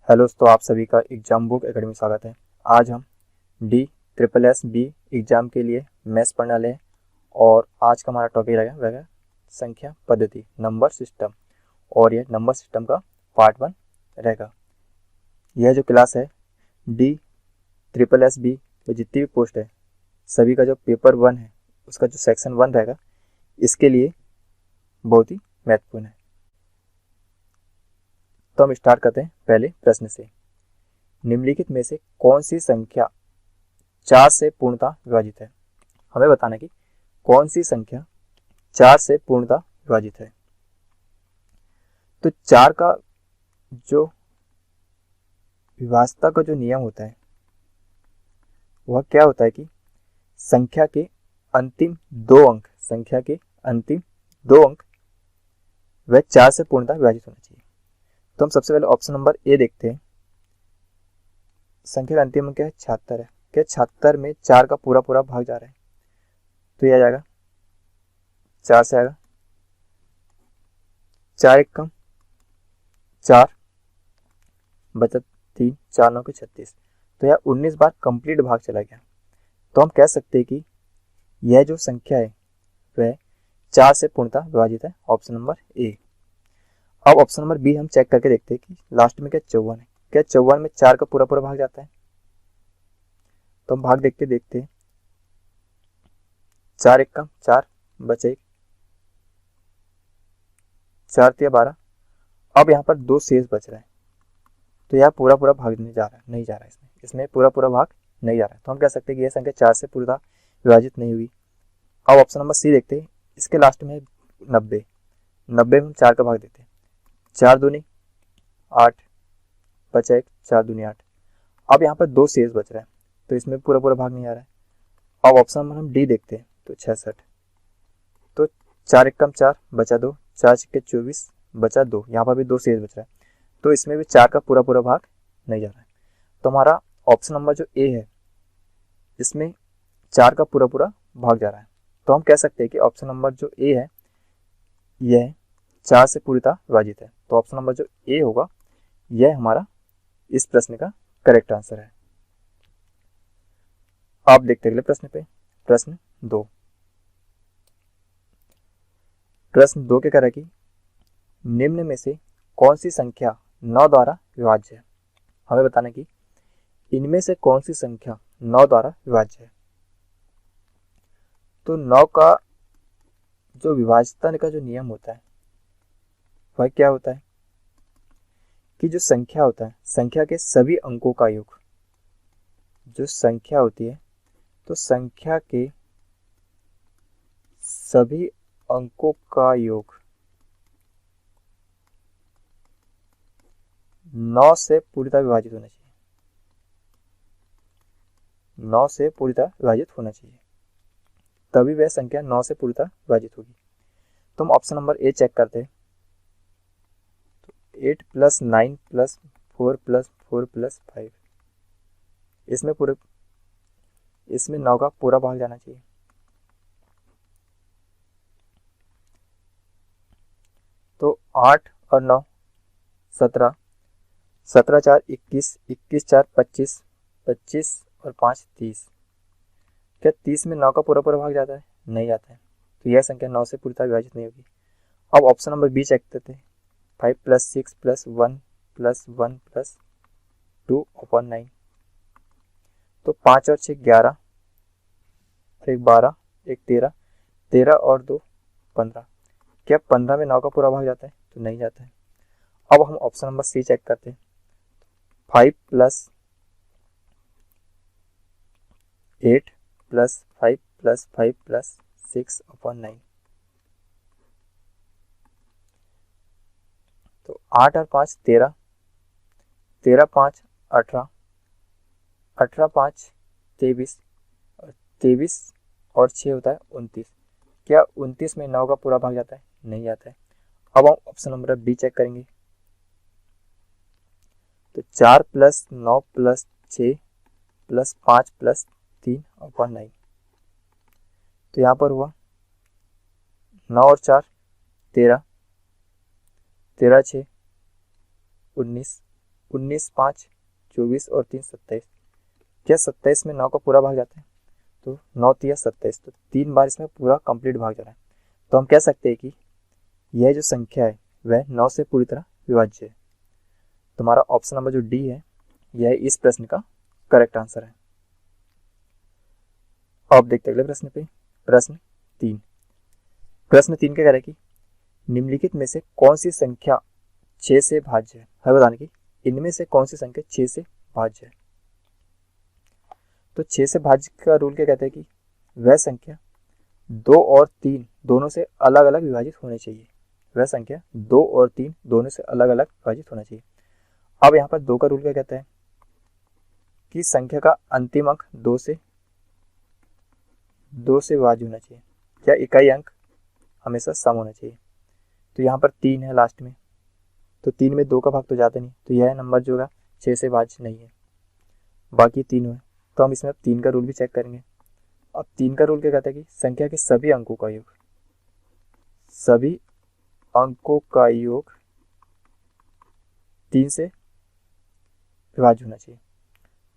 Hello दोस्तों, आप सभी का एग्जाम बुक एकेडमी में स्वागत है। आज हम D SSS B एग्ज़ाम के लिए मैथ्स पढ़ने वाले हैं और आज का हमारा टॉपिक रहेगा वह संख्या पद्धति नंबर सिस्टम और यह नंबर सिस्टम का पार्ट 1 रहेगा। यह जो क्लास है D SSS B में जितनी भी पोस्ट है सभी का जो पेपर 1 है उसका जो सेक्शन 1 रहेगा इसके लिए बहुत ही महत्वपूर्ण है। तो हम स्टार्ट करते हैं पहले प्रश्न से। निम्नलिखित में से कौन सी संख्या 4 से पूर्णतः विभाजित है? हमें बताना कि कौन सी संख्या 4 से पूर्णतः विभाजित है। तो 4 का जो विभाज्यता का जो नियम होता है वह क्या होता है कि संख्या के अंतिम 2 अंक वह 4 से पूर्णतः विभाजित होना चाहिए। तो हम सबसे पहले ऑप्शन नंबर ए देखते हैं। संख्या का अंतिम अंक क्या है? 76 है। क्या 76 में 4 का पूरा भाग जा रहा है तो यह आ जाएगा 4 से आएगा 4 एक कम 4 बचा 3 4 9 के 36 तो यह 19 बार कंप्लीट भाग चला गया। तो हम कह सकते हैं कि यह जो संख्या है वह 4 से पूर्णतः विभाजित है, ऑप्शन नंबर ए। अब ऑप्शन नंबर बी हम चेक करके देखते हैं कि लास्ट में क्या 54 है। क्या 54 में 4 का पूरा भाग जाता है? तो हम भाग देखते हैं 4 एक कम 4 बचे 4 3 12। अब यहाँ पर 2 शेष बच रहा है तो यह पूरा भाग नहीं जा रहा है इसमें पूरा भाग नहीं जा रहा है। तो हम कह सकते हैं कि यह संख्या 4 से पूरा विभाजित नहीं हुई। अब ऑप्शन नंबर सी देखते हैं। इसके लास्ट में 90 में हम 4 का भाग देते हैं 4 दूनी 8 बचा 1 4 दूनी 8। अब यहाँ पर 2 शेष बच रहा है तो इसमें पूरा भाग नहीं आ रहा है। अब ऑप्शन नंबर हम डी देखते हैं तो 66। तो 4 एक कम 4 बचा 2 4 छक्के 24 बचा 2। यहाँ पर भी 2 शेष बच रहा है तो इसमें भी 4 का पूरा भाग नहीं जा रहा है। तो हमारा ऑप्शन नंबर जो ए है इसमें 4 का पूरा भाग जा रहा है। तो हम कह सकते हैं कि ऑप्शन नंबर जो ए है यह 4 से पूर्णतः विभाजित है। तो ऑप्शन नंबर जो ए होगा यह हमारा इस प्रश्न का करेक्ट आंसर है। आप देखते अगले प्रश्न पे। प्रश्न 2 के कह रहा है कि निम्न में से कौन सी संख्या 9 द्वारा विभाज्य है? हमें बताना कि इनमें से कौन सी संख्या 9 द्वारा विभाज्य है। तो 9 का जो विभाज्यता का जो नियम होता है वह क्या होता है कि जो संख्या होता है संख्या के सभी अंकों का योग, जो संख्या होती है तो संख्या के सभी अंकों का योग 9 से पूर्णतः विभाजित होना चाहिए। 9 से पूर्णतः विभाजित होना चाहिए तभी वह संख्या 9 से पूर्णतः विभाजित होगी। तो हम ऑप्शन नंबर ए चेक करते हैं। तो 8 + 9 + 4 + 4 + 5 इसमें 9 का पूरा भाग जाना चाहिए। तो 8 और 9 17 17 4 21 21 4 25 25 और 5 30। क्या 30 में 9 का पूरा भाग जाता है? नहीं जाता है तो यह संख्या 9 से पूर्णतः विभाजित नहीं होगी। अब ऑप्शन नंबर बी चेक करते हैं। 5 + 6 + 1 + 1 + 2/9। तो 5 और 6 11 और 1 12 1 13 13 और 2 15। क्या 15 में 9 का पूरा भाग जाता है? तो नहीं जाता है। अब हम ऑप्शन नंबर सी चेक करते हैं। 5 + 8 + 5 + 5 + 6/9। तो 8 और 5 13 13 5 18 18 5 23 और 23 और 6 होता है 29। क्या 29 में 9 का पूरा भाग जाता है? नहीं जाता है। अब हम ऑप्शन नंबर बी चेक करेंगे। तो 4 + 9 + 6 + 5 + 3/9। तो यहाँ पर हुआ 9 और 4 13 13 6 19 19, 5, 24 और 3 27। क्या 27 में 9 का पूरा भाग जाता है? तो 9 3 27, तो 3 बार इसमें पूरा कंप्लीट भाग जा रहा है। तो हम कह सकते हैं कि यह जो संख्या है वह 9 से पूरी तरह विभाज्य है। तुम्हारा ऑप्शन नंबर जो डी है यह इस प्रश्न का करेक्ट आंसर है। अब देखते हैं अगले प्रश्न पे। प्रश्न 3 क्या कह रहा है कि निम्नलिखित में से कौन सी संख्या 6 से भाज्य है? हमें बताने की इनमें से कौन सी संख्या 6 से भाज्य है। तो 6 से भाज्य का रूल क्या कहता है कि वह संख्या 2 और 3 दोनों से अलग अलग विभाजित होनी चाहिए। वह संख्या 2 और 3 दोनों से अलग अलग विभाजित होना चाहिए। अब यहाँ पर 2 का रूल क्या कहता है कि संख्या का अंतिम अंक 2 से विभाज्य होना चाहिए, या इकाई अंक हमेशा सम होना चाहिए। तो यहाँ पर 3 है लास्ट में, तो 3 में 2 का भाग तो जाता नहीं, तो यह नंबर जो होगा 6 से भाज्य नहीं है, बाकी 3 है। तो हम इसमें 3 का रूल भी चेक करेंगे। अब 3 का रूल क्या कहता है कि संख्या के सभी अंकों का योग 3 से विभाज्य होना चाहिए।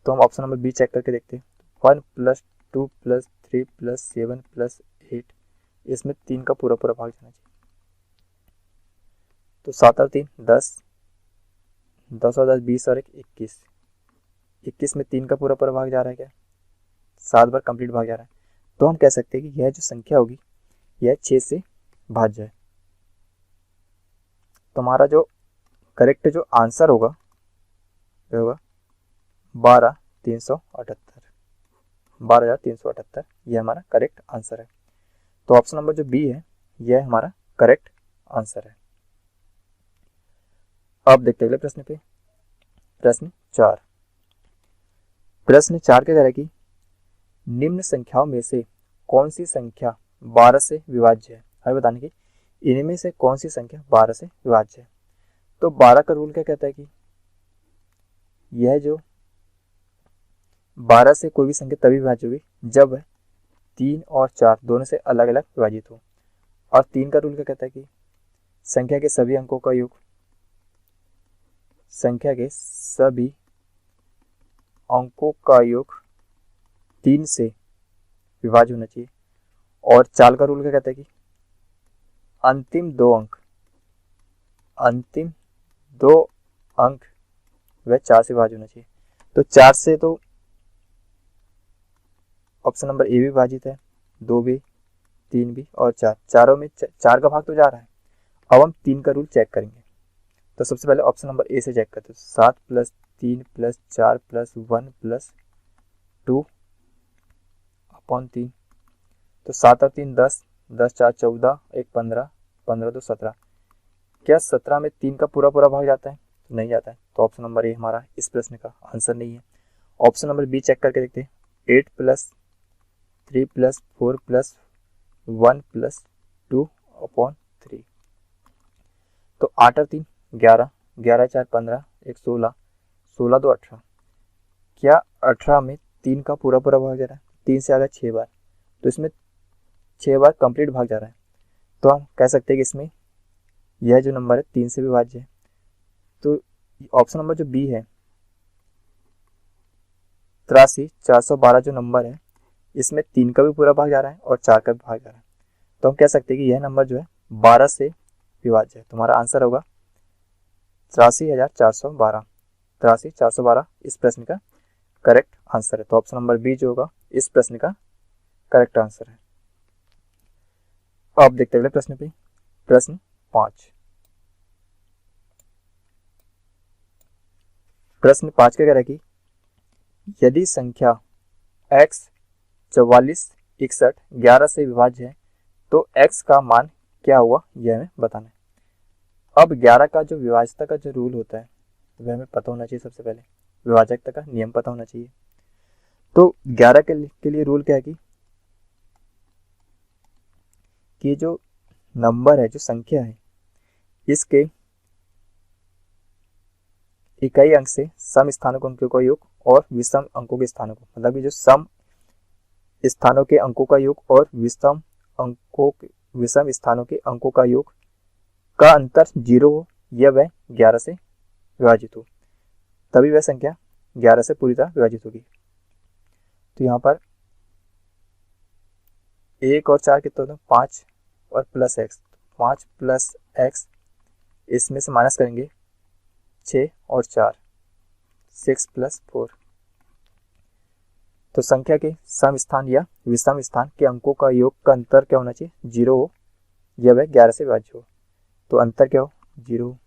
तो हम ऑप्शन नंबर बी चेक करके देखते हैं। 1 + 2 + 3 + 7 + 8, इसमें 3 का पूरा भाग जाना चाहिए। तो 7 और 3 10, 10 और 10 20 और 1 21, 21 में 3 का पूरा भाग जा रहा है क्या? 7 बार कंप्लीट भाग जा रहा है। तो हम कह सकते हैं कि यह जो संख्या होगी यह 6 से भाज्य है। तुम्हारा जो करेक्ट जो आंसर होगा वह होगा 12,378, यह हमारा करेक्ट आंसर है। तो ऑप्शन नंबर जो बी है यह हमारा करेक्ट आंसर है। अब देखते हैं अगले प्रश्न पे। प्रश्न 4 क्या कह रहा है कि निम्न संख्याओं में से कौन सी संख्या 12 से विभाज्य है? हमें बताने की इनमें से कौन सी संख्या 12 से विभाज्य है। तो 12 का रूल क्या कहता है कि यह जो 12 से कोई भी संख्या तभी विभाज्य होगी जब 3 और 4 दोनों से अलग अलग विभाजित हो। और 3 का रूल क्या कहता है कि संख्या के सभी अंकों का योग 3 से विभाज्य होना चाहिए। और 4 का रूल क्या कहता है कि अंतिम दो अंक वह 4 से विभाज्य होना चाहिए। तो 4 से तो ऑप्शन नंबर ए भी विभाजित है, 2 भी, 3 भी और 4, चारों में 4 का भाग तो जा रहा है। अब हम 3 का रूल चेक करेंगे। तो सबसे पहले ऑप्शन नंबर ए से चेक करते हैं। 7 + 3 + 4 + 1 + 2/3, तो 7 और 3 10, 10 4 14, 1 15, 15 2 17। क्या 17 में 3 का पूरा भाग जाता है? तो नहीं जाता है। तो ऑप्शन नंबर ए हमारा इस प्रश्न का आंसर नहीं है। ऑप्शन नंबर बी चेक करके देखते हैं। 8 + 3 + 4 + 1 + 2/3, तो 8 और 3 11, 11 4 15, 1 16, 16 2 18। क्या 18 में 3 का पूरा भाग जा रहा है? 3 से आगे 6 बार, तो इसमें 6 बार कंप्लीट भाग जा रहा है। तो हम कह सकते हैं कि इसमें यह जो नंबर है 3 से विभाज्य है। तो ऑप्शन नंबर जो बी है 83,412 जो नंबर है इसमें 3 का भी पूरा भाग जा रहा है और 4 का भी भाग जा रहा है। तो हम कह सकते हैं कि यह नंबर जो है 12 से विभाज्य है। तुम्हारा आंसर होगा 83,412 इस प्रश्न का करेक्ट आंसर है। तो ऑप्शन नंबर बी जो होगा इस प्रश्न का करेक्ट आंसर है। अब देखते हैं अगले प्रश्न पे। प्रश्न 5 क्या कह रहा है कि यदि संख्या x 44 61 11 से विभाज्य है तो x का मान क्या हुआ यह हमें बताना है। अब 11 का जो विभाज्यता का जो रूल होता है वह हमें पता होना चाहिए। सबसे पहले विभाजकता का नियम पता होना चाहिए। तो 11 के लिए रूल क्या है कि जो नंबर है, जो संख्या है, इसके इकाई अंक से सम स्थानों के अंकों का योग और विषम अंकों के स्थानों को, मतलब कि जो सम स्थानों के अंकों का योग और विषम स्थानों के अंकों का योग का अंतर 0 हो या वह 11 से विभाजित हो। तभी वह संख्या 11 से पूरी तरह विभाजित होगी। तो यहाँ पर 1 और 4 कितना होता है, 5 और प्लस एक्स, 5 प्लस एक्स, इसमें से माइनस करेंगे 6 और 4, 6 प्लस 4। तो संख्या के सम स्थान या विषम स्थान के अंकों का योग का अंतर क्या होना चाहिए, 0 हो, या वह 11 से विभाज्य हो। तो अंतर क्या हो, 0 हो।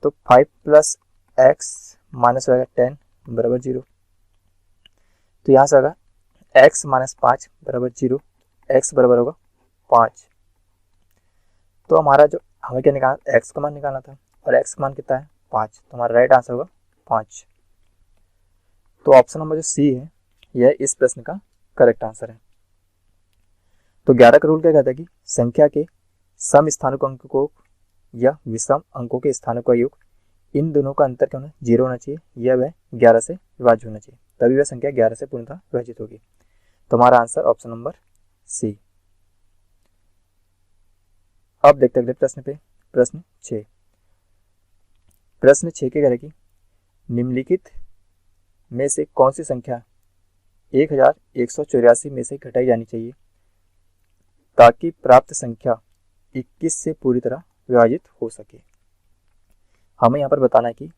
तो 5 प्लस एक्स माइनस हो जाएगा 10 बराबर 0। तो यहाँ से होगा x माइनस 5 बराबर 0, x बराबर होगा 5। तो हमारा जो हमें क्या निकालना, x का मान निकालना था, और x का मान कितना है, 5। तो हमारा राइट आंसर होगा 5। तो ऑप्शन नंबर जो सी है यह इस प्रश्न का करेक्ट आंसर है। तो 11 का रूल क्या कहता है कि संख्या के सम स्थानिक अंक को या विषम अंकों के स्थानों का योग, इन दोनों का अंतर क्या होना, 0 होना चाहिए, या वह 11 से विभाज्य होना चाहिए, तभी वह संख्या 11 से पूर्णतः विभाजित होगी। तो हमारा आंसर ऑप्शन नंबर सी। अब देखते अगले प्रश्न पे, प्रश्न 6। प्रश्न 6 के कह रहे कि निम्नलिखित में से कौन सी संख्या 1184 में से घटाई जानी चाहिए ताकि प्राप्त संख्या 21 से पूरी तरह विभाजित हो सके। हमें यहाँ पर बताना है कि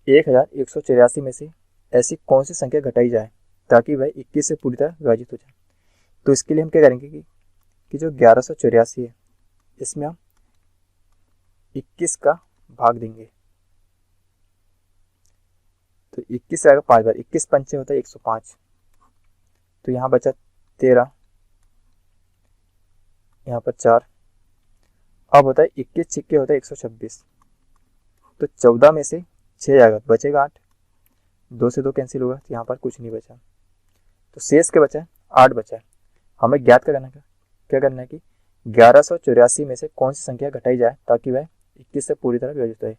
1184 में से ऐसी कौन सी संख्या घटाई जाए ताकि वह 21 से पूरी तरह विभाजित हो जाए। तो इसके लिए हम क्या करेंगे कि जो 1184 है इसमें हम 21 का भाग देंगे। तो 21 से आएगा 5 बार, 21 पंचे होता है 105। तो यहाँ बचा 13, यहाँ पर 4, अब होता है 21 छिक्के होता है 126। तो 14 में से 6 आएगा, बचेगा 8, 2 से 2 कैंसिल होगा, तो यहाँ पर कुछ नहीं बचा। तो शेष के बचा है 8 बचा है। हमें ज्ञात क्या करना है कि 1184 में से कौन सी संख्या घटाई जाए ताकि वह 21 से पूरी तरह विभाजित हो।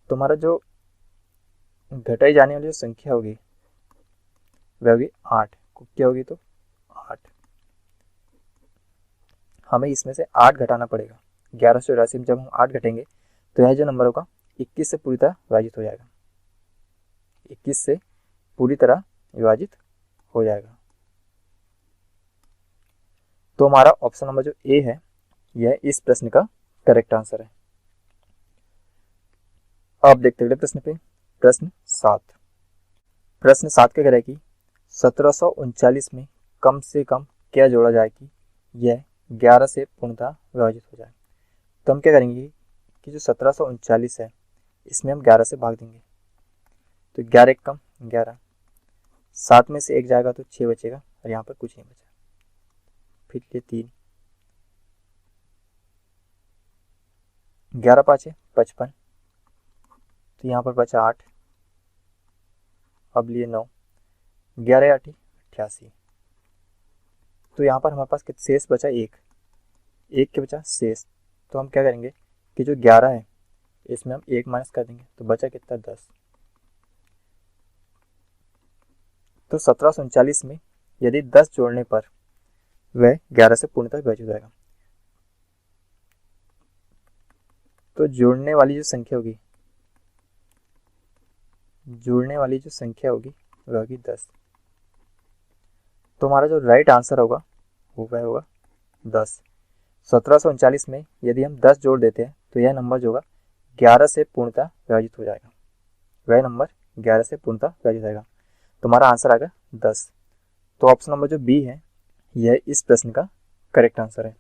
तो हमारा जो घटाई जाने वाली जो संख्या होगी वह होगी 8। क्या होगी, तो 8। हमें इसमें से 8 घटाना पड़ेगा। 1184 में जब हम 8 घटेंगे तो यह जो नंबर होगा 21 से पूरी तरह विभाजित हो जाएगा, 21 से पूरी तरह विभाजित हो जाएगा। तो हमारा ऑप्शन नंबर जो ए है यह इस प्रश्न का करेक्ट आंसर है। अब देखते हैं प्रश्न पे, प्रश्न 7। प्रश्न 7 का कह रहा है कि 1739 में कम से कम क्या जोड़ा जाए कि यह 11 से पूर्णतः विभाजित हो जाए। तो हम क्या करेंगे कि जो 1739 है इसमें हम 11 से भाग देंगे। तो 11 एक कम 11, 7 में से 1 जाएगा तो 6 बचेगा, और यहाँ पर कुछ नहीं बचा। फिर ये 3, 11 5 55, तो यहाँ पर बचा 8, अब लिए 9, 11 8 88। तो यहाँ पर हमारे पास शेष बचा 1 के बचा शेष। तो हम क्या करेंगे कि जो 11 है इसमें हम 1 माइनस कर देंगे, तो बचा कितना 10। तो 1739 में यदि 10 जोड़ने पर वह 11 से पूर्णतः विभाजित हो जाएगा। तो जोड़ने वाली जो संख्या होगी वह होगी 10। तो हमारा जो राइट आंसर होगा वो वह होगा 10। 1739 में यदि हम 10 जोड़ देते हैं तो यह नंबर जो होगा 11 से पूर्णतः विभाजित हो जाएगा, वह नंबर 11 से पूर्णतः विभाजित हो जाएगा। तो हमारा आंसर आ गया 10। तो ऑप्शन नंबर जो बी है यह इस प्रश्न का करेक्ट आंसर है।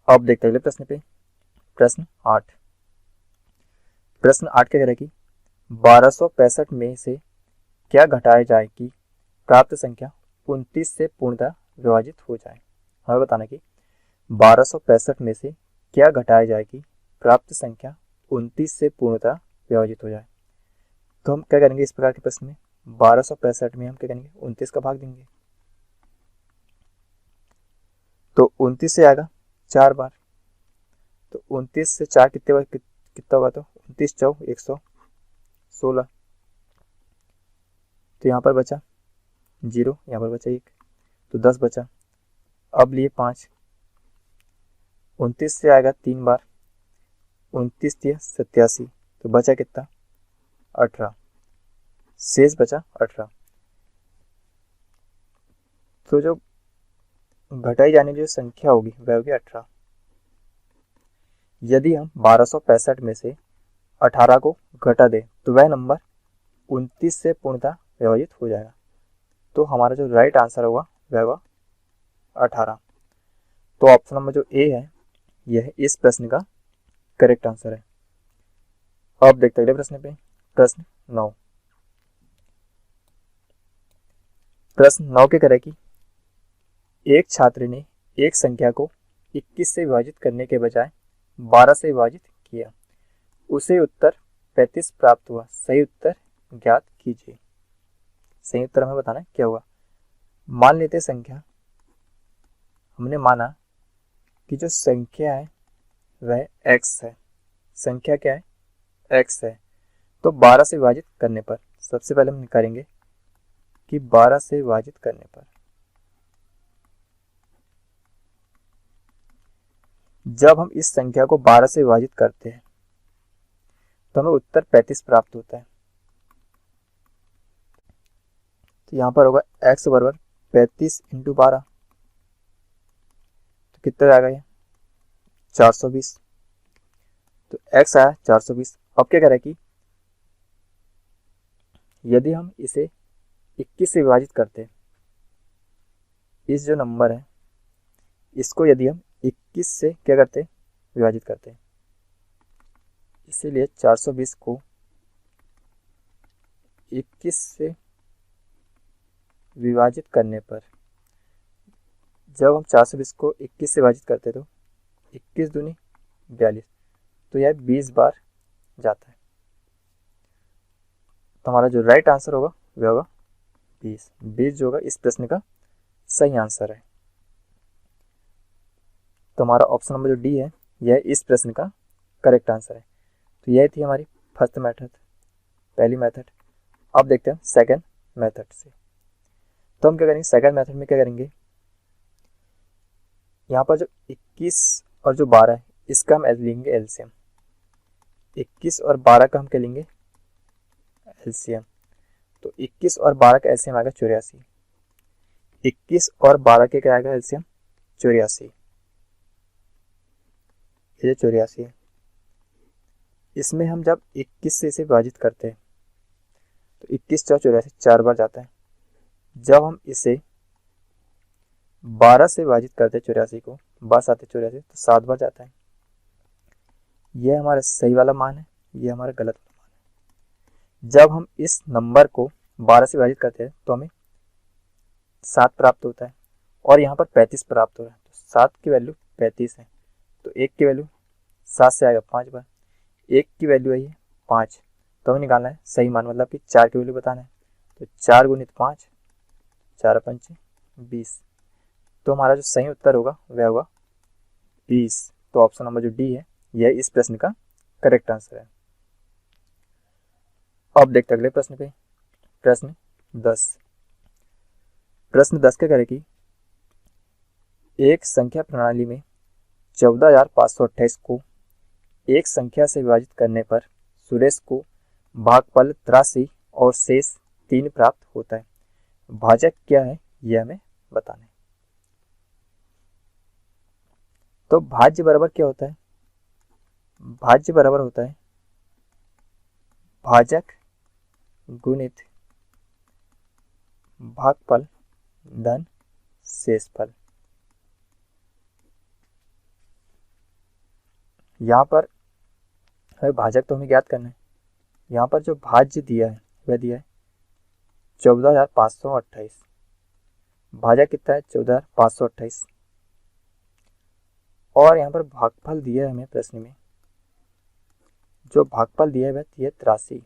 अब देखते हैं अगले प्रश्न पे, प्रश्न 8। प्रश्न 8 क्या कह रहा है कि 1265 में से क्या घटाया जाए कि प्राप्त संख्या 29 से पूर्णतः विभाजित हो जाए। हमें बताना कि 1265 में से क्या घटाया जाए कि प्राप्त संख्या 29 से पूर्णतः विभाजित हो जाए। तो हम क्या करेंगे इस प्रकार के प्रश्न में, 1265 में हम क्या करेंगे 29 का भाग देंगे। तो 29 से आएगा 4 बार, तो 29 से 4 कितने बार कितना होगा, तो 29 4 116। तो यहाँ पर बचा 0, यहाँ पर बचा 1, तो 10 बचा। अब लिए 5, 29 से आएगा 3 बार, 29 3 87, तो बचा कितना 18, शेष बचा 18। तो जो घटाई जाने की जो संख्या होगी वह होगी 18। यदि हम 1265 में से 18 को घटा दें तो वह नंबर 29 से पूर्णतः विभाजित हो जाएगा। तो हमारा जो राइट आंसर होगा वह होगा 18। तो ऑप्शन नंबर जो ए है यह इस प्रश्न का करेक्ट आंसर है। अब देखते हैं अगले प्रश्न पे। प्रश्न 9। प्रश्न 9 के करें कि एक छात्र ने एक संख्या को 21 से विभाजित करने के बजाय 12 से विभाजित किया, उसे उत्तर 35 प्राप्त हुआ, सही उत्तर ज्ञात कीजिए। सही उत्तर हमें बताना है क्या हुआ। मान लेते संख्या, हमने माना कि जो संख्या है वह x है। संख्या क्या है? x है। तो 12 से विभाजित करने पर सबसे पहले हम करेंगे कि 12 से विभाजित करने पर जब हम इस संख्या को 12 से विभाजित करते हैं तो हमें उत्तर 35 प्राप्त होता है। तो यहाँ पर होगा x बराबर 35 इंटू 12, तो कितना आएगा ये 420। तो x आया 420। अब क्या करें कि यदि हम इसे 21 से विभाजित करते हैं, इस जो नंबर है इसको यदि हम 21 से क्या करते हैं विभाजित करते हैं, इसीलिए 420 को 21 से विभाजित करने पर जब हम 420 को 21 से विभाजित करते तो 21 दूनी 42, तो यह 20 बार जाता है। तो हमारा जो राइट आंसर होगा वह होगा 20। 20 जो होगा इस प्रश्न का सही आंसर है। तो हमारा ऑप्शन नंबर जो डी है यह इस प्रश्न का करेक्ट आंसर है। तो यह थी हमारी फर्स्ट मेथड, पहली मेथड। अब देखते हैं सेकंड मेथड से। तो हम क्या करेंगे, सेकंड मेथड में क्या करेंगे, यहाँ पर जो 21 और जो 12 है इसका हम लेंगे एलसीएम। 21 और 12 का हम क्या लेंगे एलसीएम। तो 21 और 12 का एलसीएम आएगा 84। 21 और 12 के क्या आएगा एलसीएम 84। ये 84 है। इसमें हम जब 21 से इसे विभाजित करते हैं तो 21 चौ 84 4 बार जाता है। जब हम इसे 12 से विभाजित करते हैं 84 को, 12 आते 84 तो 7 बार जाता है। यह हमारा सही वाला मान है, यह हमारा गलत वाला मान है। जब हम इस नंबर को 12 से विभाजित करते हैं तो हमें 7 प्राप्त होता है और यहाँ पर 35 प्राप्त हो रहा है। तो 7 की वैल्यू 35 है, तो 1 की वैल्यू 7 से आएगा 5 बार। 1 की वैल्यू आई है 5, तो हमें निकालना है सही मान, मतलब कि 4 की वैल्यू बताना है। तो 4 गुणित 5, 4 पंच 20। तो हमारा जो सही उत्तर होगा वह होगा 20। तो ऑप्शन नंबर जो डी है यह इस प्रश्न का करेक्ट आंसर है। अब देखते हैं अगले प्रश्न पे। प्रश्न 10। प्रश्न 10 क्या करें कि एक संख्या प्रणाली में 14,528 को एक संख्या से विभाजित करने पर सुरेश को भागफल 83 और शेष 3 प्राप्त होता है। भाजक क्या है यह हमें बताना है। तो भाज्य बराबर क्या होता है, भाज्य बराबर होता है भाजक गुणित भागफल धन शेषफल। यहाँ पर हमें भाजक तो हमें ज्ञात करना है। यहाँ पर जो भाज्य दिया है वह दिया है 14,528। भाजक कितना है 14,528। और यहाँ पर भागफल दिया है हमें प्रश्न में, जो भागफल दिया है वह दिया 83।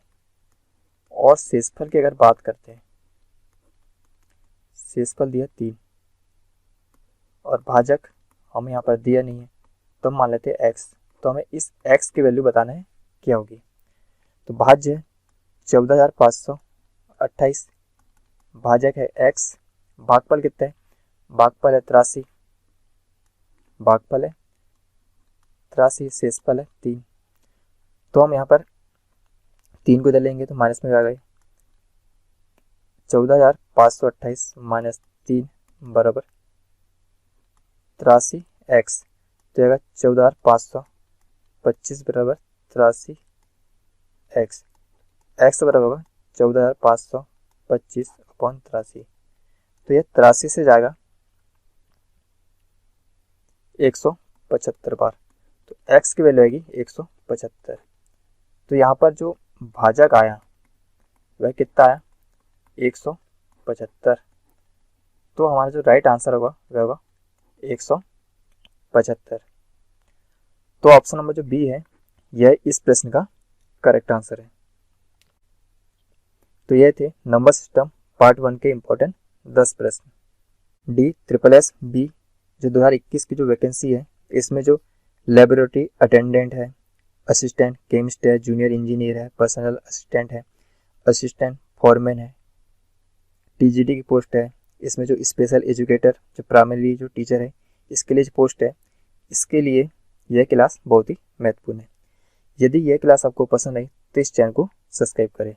और शेषफल की अगर बात करते हैं, शेषफल दिया 3 और भाजक हमें यहाँ पर दिया नहीं है, तो हम मान लेते हैं x। तो हमें इस x की वैल्यू बताना है क्या होगी। तो भाज्य है 14,528, भाजक है x, भागफल कितना है, भागफल है 83, भागफल है 83, शेषफल है 3। तो हम यहाँ पर 3 को इधर लेंगे तो माइनस में आ गए 14,528 माइनस 3 बराबर 83x। तो आएगा 14,525 बराबर 83x। x बराबर होगा 14,525/83। तो ये 83 से जाएगा 175 बार। तो x की वैल्यू आएगी 175। तो यहाँ पर जो भाजक आया वह कितना आया 175। तो हमारा जो राइट आंसर होगा वह होगा 175। तो ऑप्शन नंबर जो बी है यह इस प्रश्न का करेक्ट आंसर है। तो ये थे नंबर सिस्टम पार्ट 1 के इम्पोर्टेंट 10 प्रश्न। डी ट्रिपल एस बी जो 2021 की जो वैकेंसी है इसमें जो लेबोरेटरी अटेंडेंट है, असिस्टेंट केमिस्ट है, जूनियर इंजीनियर है, पर्सनल असिस्टेंट है, असिस्टेंट फॉरमैन है, टीजीटी की पोस्ट है। इसमें जो स्पेशल एजुकेटर जो प्राइमरी जो टीचर है इसके लिए जो पोस्ट है, इसके लिए यह क्लास बहुत ही महत्वपूर्ण है। यदि यह क्लास आपको पसंद आई तो इस चैनल को सब्सक्राइब करें।